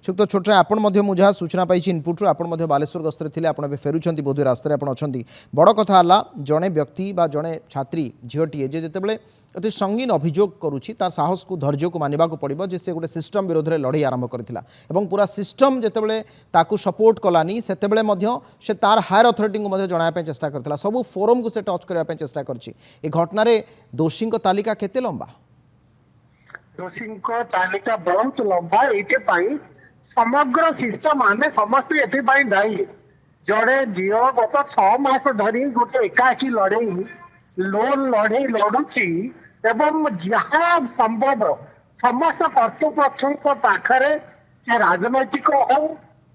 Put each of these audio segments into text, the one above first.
श्रीयुक्त छोटराय आपण जहाँ सूचना पाई इनपुट्रु आपण बालेश्वर गस्तर थे आप फेरुंट बोध रास्तार आप बड़ कथा है जड़े व्यक्ति बा जड़े छात्री झीटीए जितेबाला अति संगीन अभियोग करुच्ची तार साहस को धैर्य को मानवा पड़ो जे से गोटे सिस्टम विरोध में लड़ाई आरंभ करथिला एवं पूरा सिस्टम जितेबाला ताकू सपोर्ट कलानी सेतेबेले से तार हायर अथॉरिटी को जनाया चेष्टा करथिला सबु फोरम को से टच करने चेष्टा करछि ए घटना रे दोषी तालिका केते लंबा दोषी तालिका बहुत लंबा ये समग्र सिस्टम आने समस्त ये दायी जड़े झील गत 6 मास धरी गोटे एकाकी लड़े लोन लड़े लड़ुची एवं जहाँ संभव समस्त कर्तृपक्ष पाखरे से राजनैतिक हो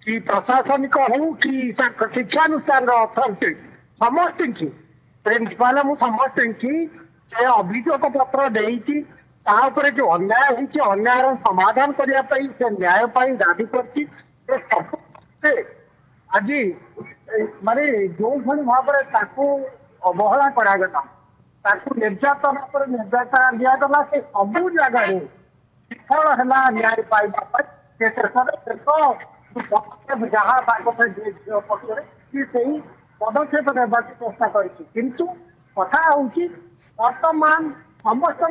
कि प्रशासनिक हो कि शिक्षानुष्ठान अथॉरिटी समस्त की प्रिंसिपाल समस्त की से अभियोग पत्र देती जो अन्याय होती अन्याय समाधान करने से न्याय दाबी कर आज माने जो भाई भाव में अवहेला करागला निर्यातन पर निर्यातन दिगला से सबू जगह विफल है न्याय पाइबा पदक्षेप जहाँ पक्ष पदक्षेप ने चेष्टा करू कथा हूँ बर्तमान समस्त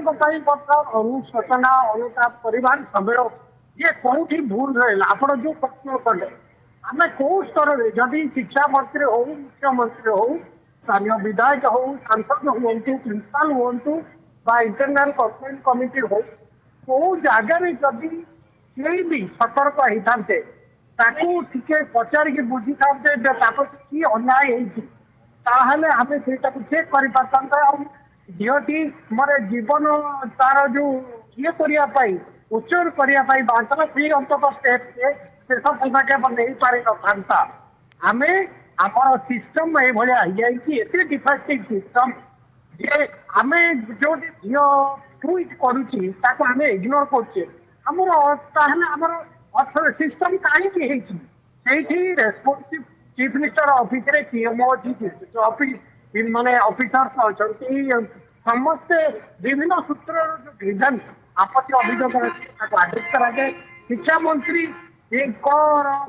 अनुशोचना अनुताप परिवार समय ये कौटी भूल रहा आप जो प्रश्न कले आम कौ स्तर में जदि शिक्षा मंत्री हो मुख्यमंत्री हो स्थानीय विधायक हो सांसद हूँ प्रिंसिपाल हूँ इंटरनल कंप्लेंट कमिटी हो कौ जगार जदि कई भी सतर्क होते टे पचार बुझी था कि अन्याय होने आम से चेक कर झीटी मोर जीवन तार जो ये करने उच्चर करने बांचल से अंतत स्टेप शेष पदक्षेप नहीं पारि ना आम आम सिस्टम ये डिफेक्टिव सिस्टम जे आम जो झील ट्वीट करुच्ची आम इग्नोर कर सिस्टम कहीं रेस्पोंसिव चीफ मिनिस्टर ऑफिस रे सीएमओ अच्छी माने ऑफिसर्स अच्छा समस्ते विभिन्न सूत्र ग्रीवेंस आपत्ति अभियोग आदेश कराए शिक्षा मंत्री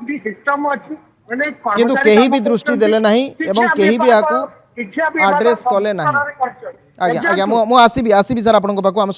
भी सिस्टम अच्छी किंतु केही भी दृष्टि देले नहीं एवं केही भी आकु एड्रेस कले नहीं आज्ञा आज्ञा मु आसीबी सर आपन पाखु